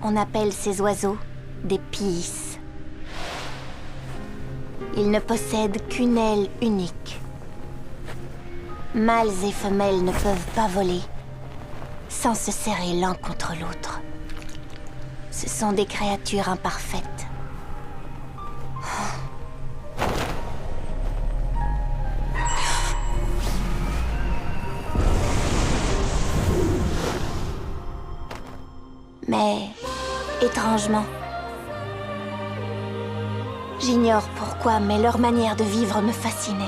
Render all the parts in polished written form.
On appelle ces oiseaux des Pis. Ils ne possèdent qu'une aile unique. Mâles et femelles ne peuvent pas voler sans se serrer l'un contre l'autre. Ce sont des créatures imparfaites. Mais, étrangement, j'ignore pourquoi, mais leur manière de vivre me fascinait.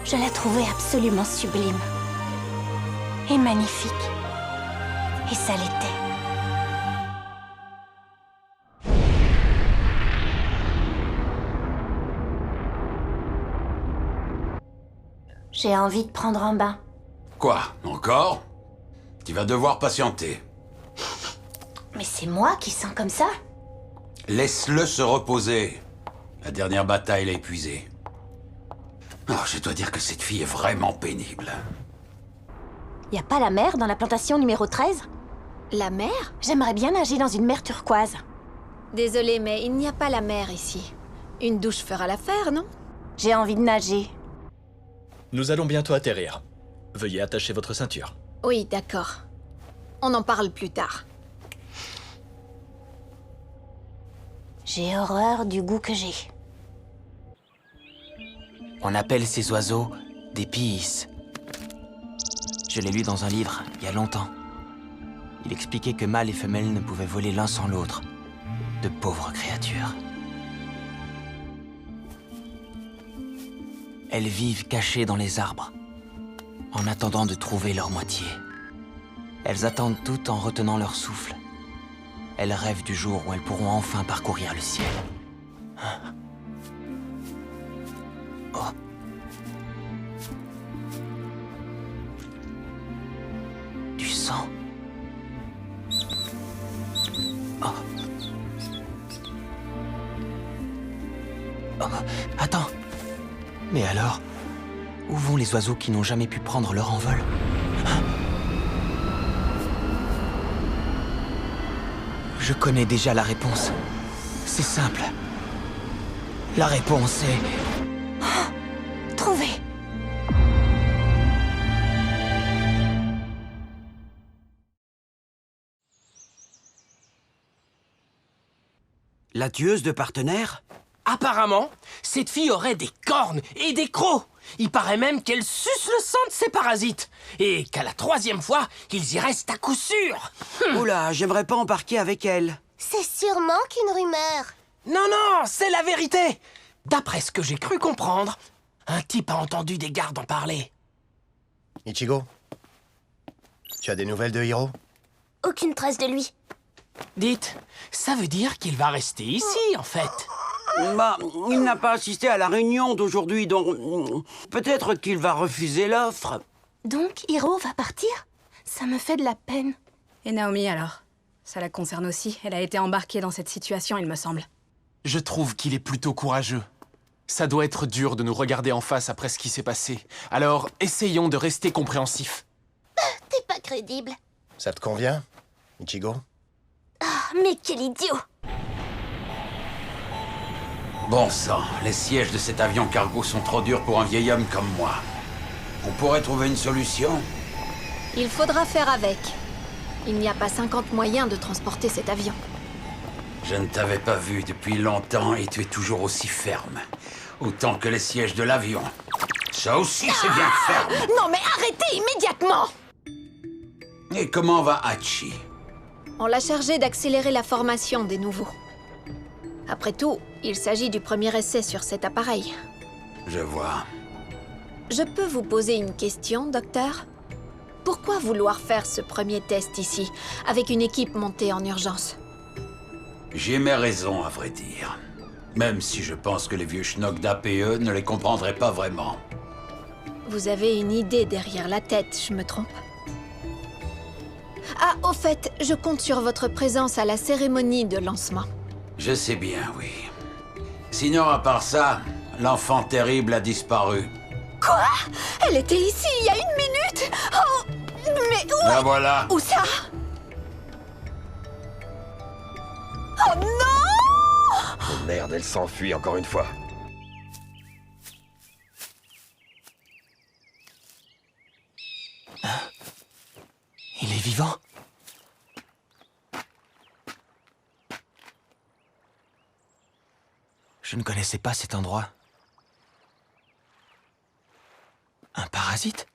Je la trouvais absolument sublime. Et magnifique. Et ça l'était. J'ai envie de prendre un bain. Quoi? Encore? Tu vas devoir patienter. Mais c'est moi qui sens comme ça. Laisse-le se reposer. La dernière bataille l'a épuisé. Oh, je dois dire que cette fille est vraiment pénible. Y a pas la mer dans la plantation numéro 13? La mer? J'aimerais bien nager dans une mer turquoise. Désolée, mais il n'y a pas la mer ici. Une douche fera l'affaire, non? J'ai envie de nager. Nous allons bientôt atterrir. Veuillez attacher votre ceinture. Oui, d'accord. On en parle plus tard. J'ai horreur du goût que j'ai. On appelle ces oiseaux des Pis. Je l'ai lu dans un livre, il y a longtemps. Il expliquait que mâles et femelles ne pouvaient voler l'un sans l'autre. De pauvres créatures. Elles vivent cachées dans les arbres, en attendant de trouver leur moitié. Elles attendent toutes en retenant leur souffle. Elles rêvent du jour où elles pourront enfin parcourir le ciel. Oh. Du sang. Oh. Oh. Attends. Mais alors, où vont les oiseaux qui n'ont jamais pu prendre leur envol? Je connais déjà la réponse. C'est simple. La réponse est... Trouvé. La tueuse de partenaires? Apparemment, cette fille aurait des cornes et des crocs. Il paraît même qu'elle suce le sang de ses parasites. Et qu'à la 3e fois, ils y restent à coup sûr. Oula, j'aimerais pas embarquer avec elle. C'est sûrement qu'une rumeur. Non, non, c'est la vérité. D'après ce que j'ai cru comprendre, un type a entendu des gardes en parler. Ichigo, tu as des nouvelles de Hiro? Aucune trace de lui. Dites, ça veut dire qu'il va rester ici, en fait. Bah, il n'a pas assisté à la réunion d'aujourd'hui, donc peut-être qu'il va refuser l'offre. Donc, Hiro va partir? Ça me fait de la peine. Et Naomi, alors? Ça la concerne aussi. Elle a été embarquée dans cette situation, il me semble. Je trouve qu'il est plutôt courageux. Ça doit être dur de nous regarder en face après ce qui s'est passé. Alors, essayons de rester compréhensifs. T'es pas crédible. Ça te convient, Ichigo? Ah, mais quel idiot! Bon sang, les sièges de cet avion cargo sont trop durs pour un vieil homme comme moi. On pourrait trouver une solution? Il faudra faire avec. Il n'y a pas 50 moyens de transporter cet avion. Je ne t'avais pas vu depuis longtemps et tu es toujours aussi ferme. Autant que les sièges de l'avion. Ça aussi, c'est bien ferme. Non mais arrêtez immédiatement! Et comment va Hachi? On l'a chargé d'accélérer la formation des nouveaux. Après tout, il s'agit du premier essai sur cet appareil. Je vois. Je peux vous poser une question, docteur? Pourquoi vouloir faire ce premier test ici, avec une équipe montée en urgence? J'ai mes raisons, à vrai dire. Même si je pense que les vieux schnocks d'APE ne les comprendraient pas vraiment. Vous avez une idée derrière la tête, je me trompe? Ah, au fait, je compte sur votre présence à la cérémonie de lancement. Je sais bien, oui. Sinon, à part ça, l'enfant terrible a disparu. Quoi? Elle était ici il y a 1 minute? Oh! Mais où La voilà. Où ça? Oh non! Oh merde, elle s'enfuit encore une fois. Il est vivant? Je ne connaissais pas cet endroit. Un parasite?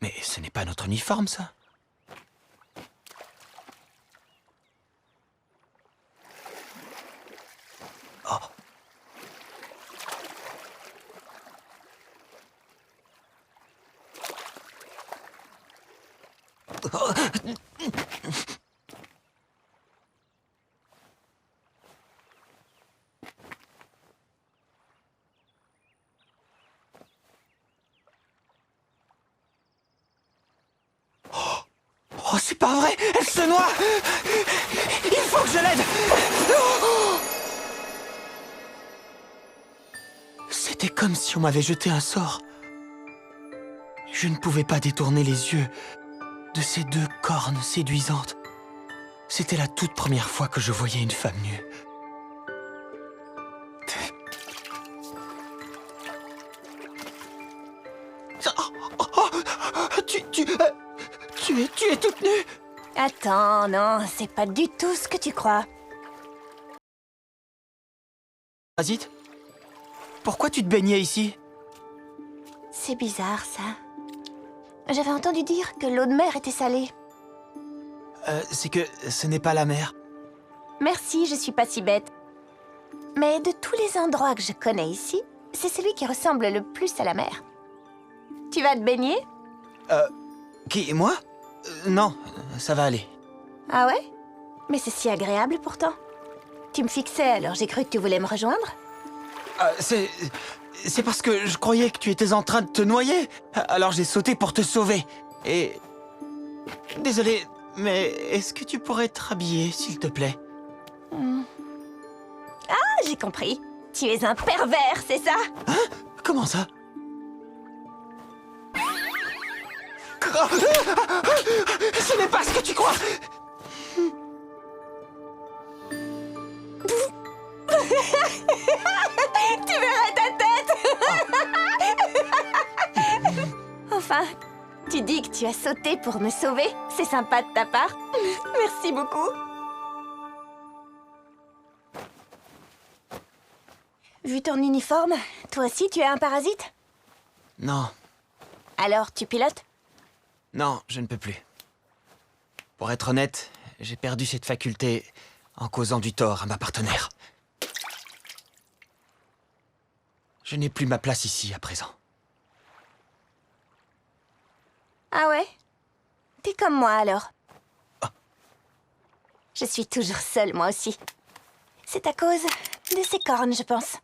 Mais ce n'est pas notre uniforme, ça. Oh. Oh, c'est pas vrai! Elle se noie! Il faut que je l'aide! C'était comme si on m'avait jeté un sort. Je ne pouvais pas détourner les yeux de ces deux cornes séduisantes. C'était la toute première fois que je voyais une femme nue. Tu es toute nue! Attends, non, c'est pas du tout ce que tu crois. Parasite? Pourquoi tu te baignais ici? C'est bizarre, ça. J'avais entendu dire que l'eau de mer était salée. C'est que ce n'est pas la mer. Merci, je suis pas si bête. Mais de tous les endroits que je connais ici, c'est celui qui ressemble le plus à la mer. Tu vas te baigner? Qui, moi? Non, ça va aller. Ah ouais? Mais c'est si agréable pourtant. Tu me fixais, alors j'ai cru que tu voulais me rejoindre? C'est parce que je croyais que tu étais en train de te noyer. Alors j'ai sauté pour te sauver. Et... Désolé, mais est-ce que tu pourrais te rhabiller, s'il te plaît? Ah, j'ai compris. Tu es un pervers, c'est ça? Hein? Comment ça? Ce n'est pas ce que tu crois! Tu verrais ta tête! Enfin, tu dis que tu as sauté pour me sauver. C'est sympa de ta part. Merci beaucoup. Vu ton uniforme, toi aussi tu es un parasite? Non, Alors tu pilotes? non, je ne peux plus. Pour être honnête, j'ai perdu cette faculté en causant du tort à ma partenaire. Je n'ai plus ma place ici à présent. Ah ouais? T'es comme moi alors. Je suis toujours seule, moi aussi. C'est à cause de ces cornes, je pense.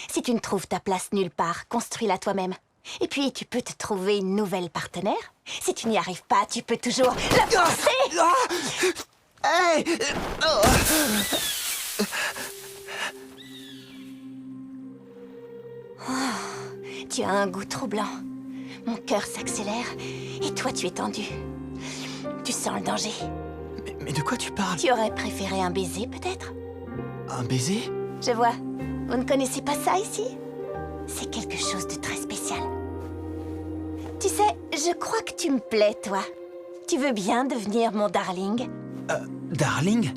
Si tu ne trouves ta place nulle part, construis-la toi-même. Et puis, tu peux te trouver une nouvelle partenaire. Si tu n'y arrives pas, tu peux toujours la forcer. Hey! Tu as un goût troublant. Mon cœur s'accélère. Et toi, tu es tendu. Tu sens le danger. Mais de quoi tu parles? Tu aurais préféré un baiser, peut-être? Un baiser? Je vois. Vous ne connaissez pas ça ici? C'est quelque chose de très spécial. Tu sais, je crois que tu me plais, toi. Tu veux bien devenir mon darling? Darling?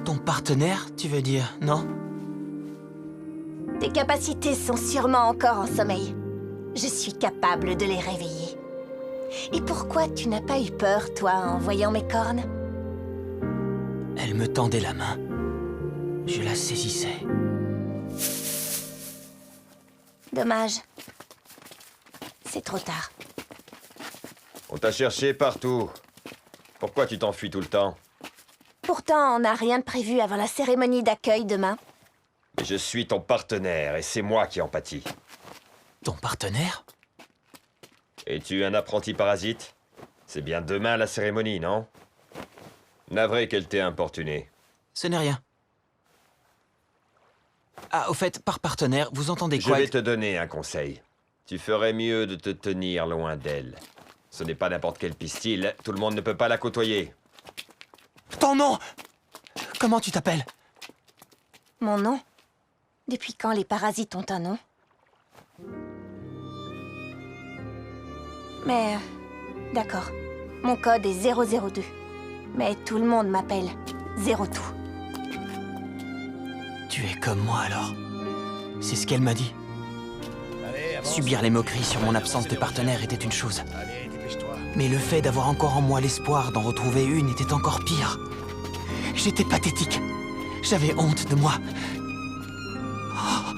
Ton partenaire, tu veux dire, non? Tes capacités sont sûrement encore en sommeil. Je suis capable de les réveiller. Et pourquoi tu n'as pas eu peur, toi, en voyant mes cornes? Elle me tendait la main. Je la saisissais. Dommage. C'est trop tard. On t'a cherché partout. Pourquoi tu t'enfuis tout le temps? Pourtant, on n'a rien de prévu avant la cérémonie d'accueil demain. Mais je suis ton partenaire et c'est moi qui en pâtis. Ton partenaire? Es-tu un apprenti parasite? C'est bien demain la cérémonie, non? Navré qu'elle t'ait importuné. Ce n'est rien. Ah, au fait, par partenaire, vous entendez Je quoi? vais te donner un conseil. Tu ferais mieux de te tenir loin d'elle. Ce n'est pas n'importe quelle pistille, tout le monde ne peut pas la côtoyer. Ton nom! Comment tu t'appelles? Mon nom? Depuis quand les parasites ont un nom? Mais... d'accord. Mon code est 002. Mais tout le monde m'appelle Zéro Tout. Tu es comme moi alors. C'est ce qu'elle m'a dit. Subir les moqueries sur mon absence de partenaire était une chose. Mais le fait d'avoir encore en moi l'espoir d'en retrouver une était encore pire. J'étais pathétique. J'avais honte de moi. Oh.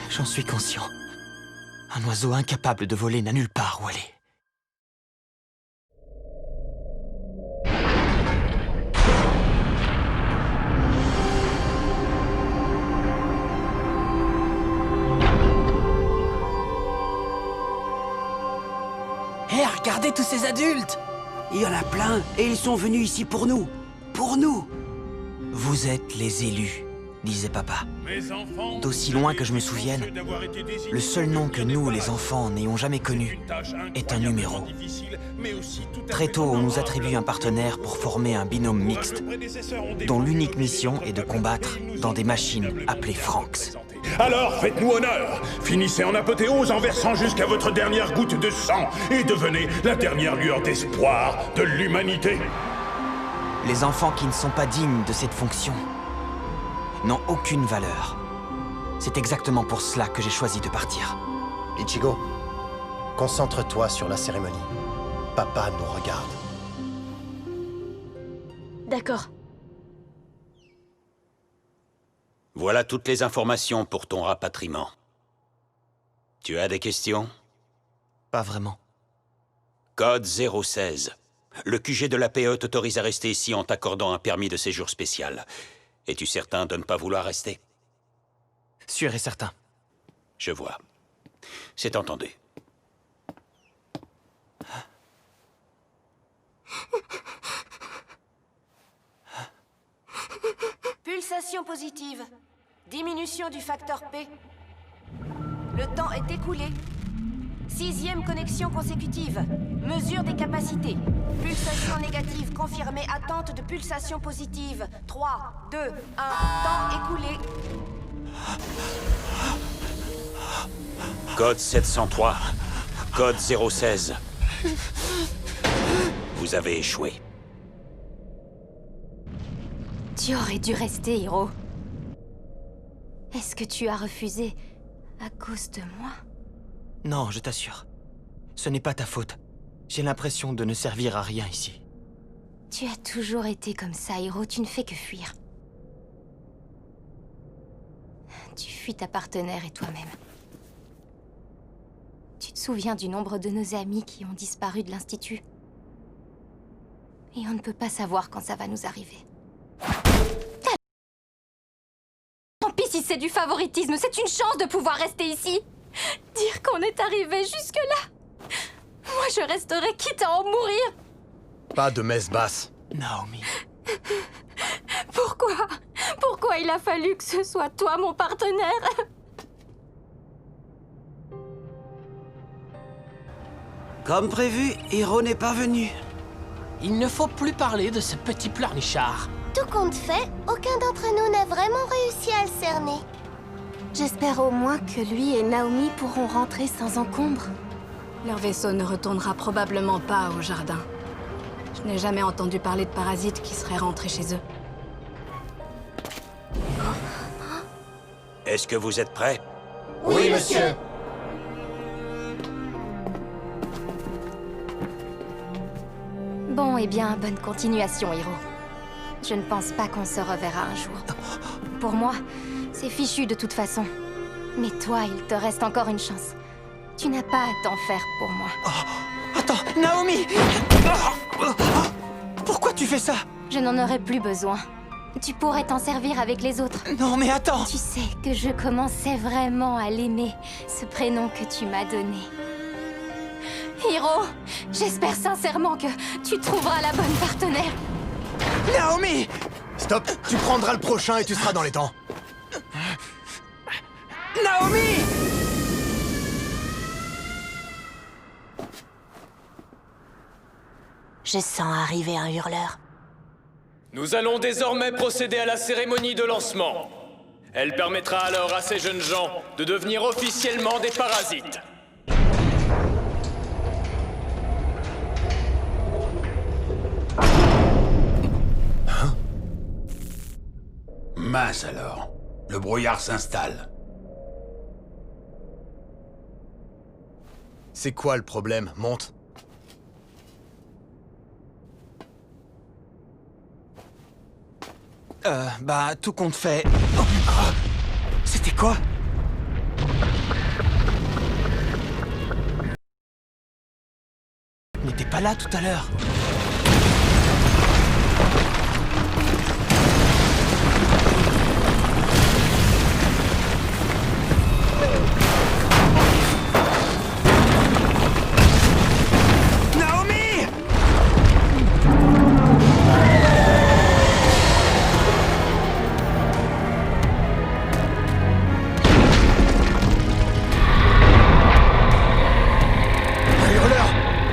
J'en suis conscient. Un oiseau incapable de voler n'a nulle part où aller. Hé, regardez tous ces adultes! Il y en a plein, et ils sont venus ici pour nous. Pour nous! Vous êtes les élus, disait papa. D'aussi loin que je me souvienne, le seul nom que nous, les enfants, n'ayons jamais connu est un numéro. Très tôt, on nous attribue un partenaire pour former un binôme mixte, dont l'unique mission est de combattre dans des machines appelées Franks. Alors faites-nous honneur, finissez en apothéose en versant jusqu'à votre dernière goutte de sang et devenez la dernière lueur d'espoir de l'humanité. Les enfants qui ne sont pas dignes de cette fonction n'ont aucune valeur. C'est exactement pour cela que j'ai choisi de partir. Ichigo, concentre-toi sur la cérémonie. Papa nous regarde. D'accord. Voilà toutes les informations pour ton rapatriement. Tu as des questions? Pas vraiment. Code 016. Le QG de la PE t'autorise à rester ici en t'accordant un permis de séjour spécial. Es-tu certain de ne pas vouloir rester? Sûr et certain. Je vois. C'est entendu. Pulsation positive. Diminution du facteur P. Le temps est écoulé. 6e connexion consécutive. Mesure des capacités. Pulsation négative confirmée. Attente de pulsation positive. 3, 2, 1. Temps écoulé. Code 703. Code 016. Vous avez échoué. Tu aurais dû rester, Hiro. Est-ce que tu as refusé à cause de moi? Non, je t'assure. Ce n'est pas ta faute. J'ai l'impression de ne servir à rien ici. Tu as toujours été comme ça, Hiro. Tu ne fais que fuir. Tu fuis ta partenaire et toi-même. Tu te souviens du nombre de nos amis qui ont disparu de l'Institut? Et on ne peut pas savoir quand ça va nous arriver. Tant pis si c'est du favoritisme, c'est une chance de pouvoir rester ici. Dire qu'on est arrivé jusque-là. Moi, je resterai quitte à en mourir. Pas de messe basse. Naomi. Pourquoi il a fallu que ce soit toi, mon partenaire? Comme prévu, Hiro n'est pas venu. Il ne faut plus parler de ce petit pleurnichard. Tout compte fait, aucun d'entre nous n'a vraiment réussi à le cerner. J'espère au moins que lui et Naomi pourront rentrer sans encombre. Leur vaisseau ne retournera probablement pas au jardin. Je n'ai jamais entendu parler de parasites qui seraient rentrés chez eux. Est-ce que vous êtes prêts? Oui, monsieur. Bon, eh bien, bonne continuation, Hiro. Je ne pense pas qu'on se reverra un jour. Pour moi, c'est fichu de toute façon. Mais toi, il te reste encore une chance. Tu n'as pas à t'en faire pour moi. Oh, attends, Naomi! Pourquoi tu fais ça? Je n'en aurai plus besoin. Tu pourrais t'en servir avec les autres. Non, mais attends! Tu sais que je commençais vraiment à l'aimer, ce prénom que tu m'as donné. Hiro, j'espère sincèrement que tu trouveras la bonne partenaire. Naomi! Stop, tu prendras le prochain et tu seras dans les temps. Naomi! Je sens arriver un hurleur. Nous allons désormais procéder à la cérémonie de lancement. Elle permettra alors à ces jeunes gens de devenir officiellement des parasites. Mince alors. Le brouillard s'installe. C'est quoi le problème? Monte. Bah, tout compte fait... Oh, c'était quoi? Il n'était pas là tout à l'heure.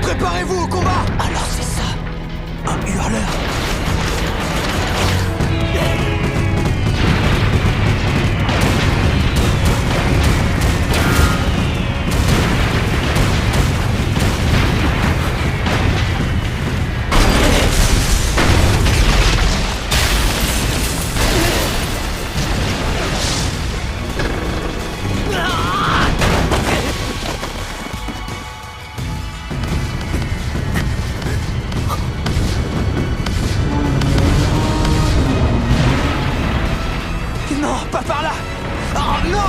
Préparez-vous au combat! Alors c'est ça, un hurleur. Non, pas par là! Oh non!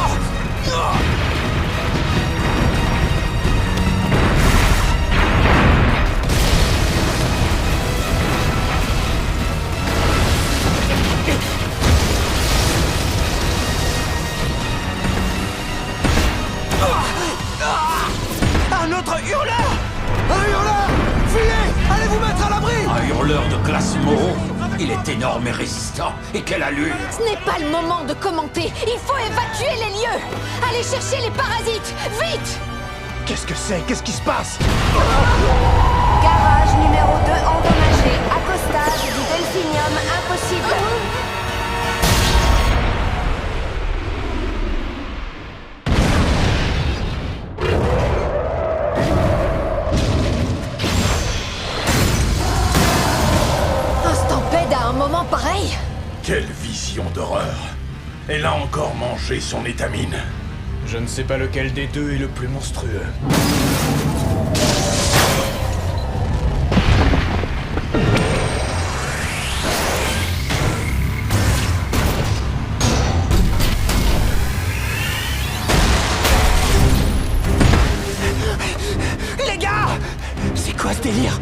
Un autre hurleur! Un hurleur! Fuyez! Allez vous mettre à l'abri! Un hurleur de classe Moreau. Il est énorme et résistant. Et quelle allure! Ce n'est pas le moment de commenter. Il faut évacuer les lieux. Allez chercher les parasites. Vite! Qu'est-ce que c'est? Qu'est-ce qui se passe? Garage numéro 2 endommagé. Accostage du Delphinium impossible. Un stampede à un moment pareil? Quelle vision d'horreur! Elle a encore mangé son étamine. Je ne sais pas lequel des deux est le plus monstrueux. Les gars! C'est quoi ce délire?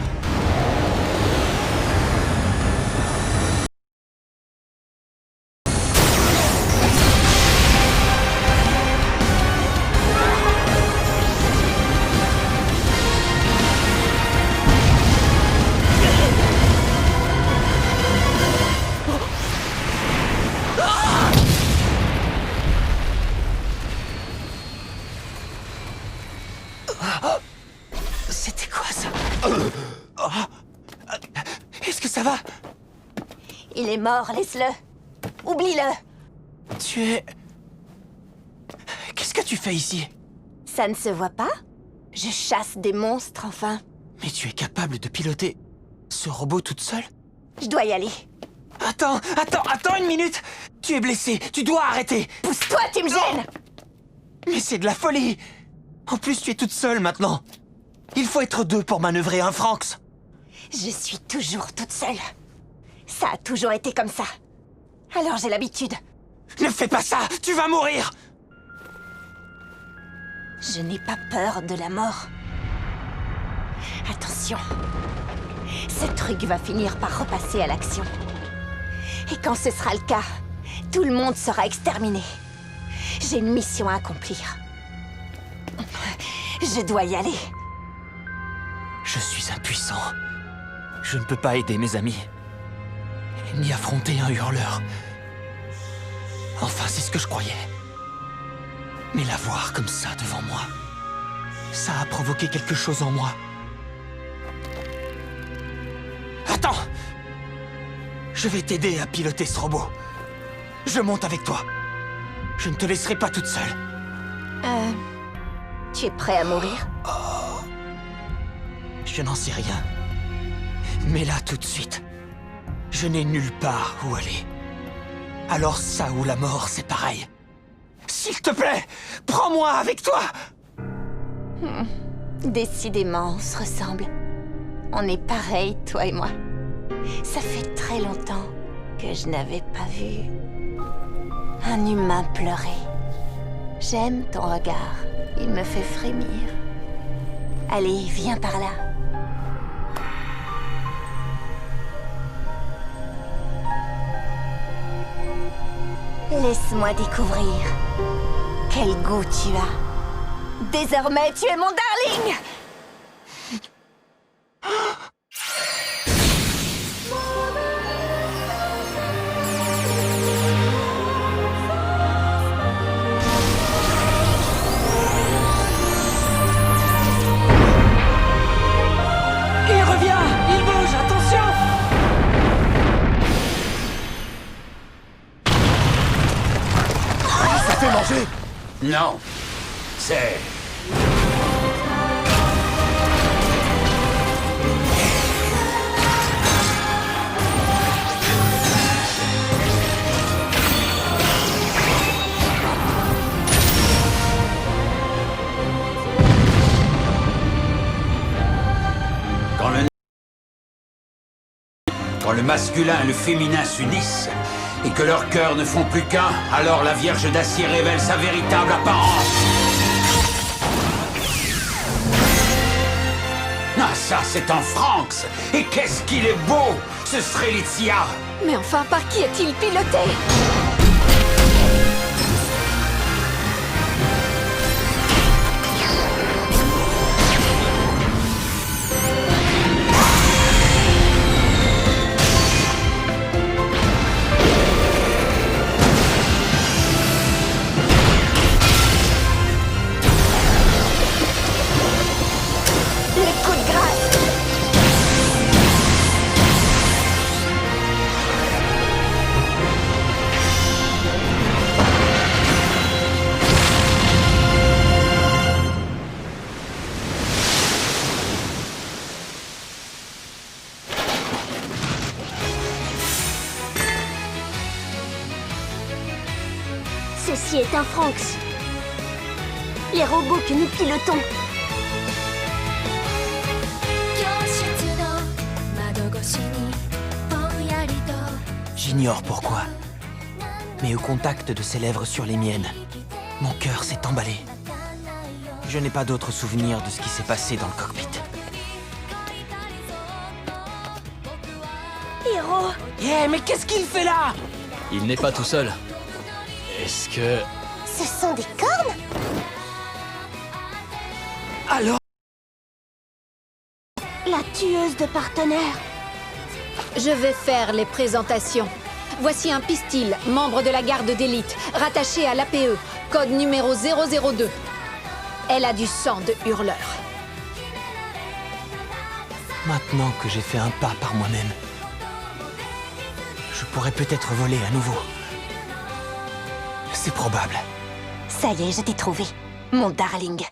C'était quoi ça? Est-ce que ça va? Il est mort, laisse-le. Oublie-le. Tu es... Qu'est-ce que tu fais ici? Ça ne se voit pas? Je chasse des monstres, enfin. Mais tu es capable de piloter ce robot toute seule? Je dois y aller. Attends une minute! Tu es blessé, tu dois arrêter! Pousse-toi, tu me gênes! Mais c'est de la folie! En plus, tu es toute seule maintenant. Il faut être deux pour manœuvrer un Franx. Je suis toujours toute seule. Ça a toujours été comme ça. Alors j'ai l'habitude. Ne fais pas ça! Tu vas mourir! Je n'ai pas peur de la mort. Attention. Ce truc va finir par repasser à l'action. Et quand ce sera le cas, tout le monde sera exterminé. J'ai une mission à accomplir. Je dois y aller. Je suis impuissant. Je ne peux pas aider mes amis. Ni affronter un hurleur. Enfin, c'est ce que je croyais. Mais la voir comme ça devant moi, ça a provoqué quelque chose en moi. Attends! Je Je vais t'aider à piloter ce robot. Je monte avec toi. Je ne te laisserai pas toute seule. Tu es prêt à mourir? Je n'en sais rien. Mais là, tout de suite, je n'ai nulle part où aller. Alors ça ou la mort, c'est pareil. S'il te plaît, prends-moi avec toi! Décidément, on se ressemble. On est pareils, toi et moi. Ça fait très longtemps que je n'avais pas vu un humain pleurer. J'aime ton regard. Il me fait frémir. Allez, viens par là. Laisse-moi découvrir quel goût tu as. Désormais, tu es mon darling! Il revient! Il bouge! Attention! Ça fait manger! Non. C'est... Quand le masculin et le féminin s'unissent, et que leurs cœurs ne font plus qu'un, alors la Vierge d'Acier révèle sa véritable apparence. Ah, ça, c'est un Franx! Et qu'est-ce qu'il est beau, ce Strelitzia! Mais enfin, par qui est-il piloté? Ceci est un Franx. Les robots que nous pilotons. J'ignore pourquoi. Mais au contact de ses lèvres sur les miennes, mon cœur s'est emballé. Je n'ai pas d'autre souvenir de ce qui s'est passé dans le cockpit. Héros! Yeah, mais qu'est-ce qu'il fait là? Il n'est pas tout seul. Est-ce que... Ce sont des cornes? Alors? La tueuse de partenaires. Je vais faire les présentations. Voici un pistil, membre de la garde d'élite, rattaché à l'APE, code numéro 002. Elle a du sang de hurleur. Maintenant que j'ai fait un pas par moi-même, je pourrais peut-être voler à nouveau. C'est probable. Ça y est, je t'ai trouvé. Mon darling.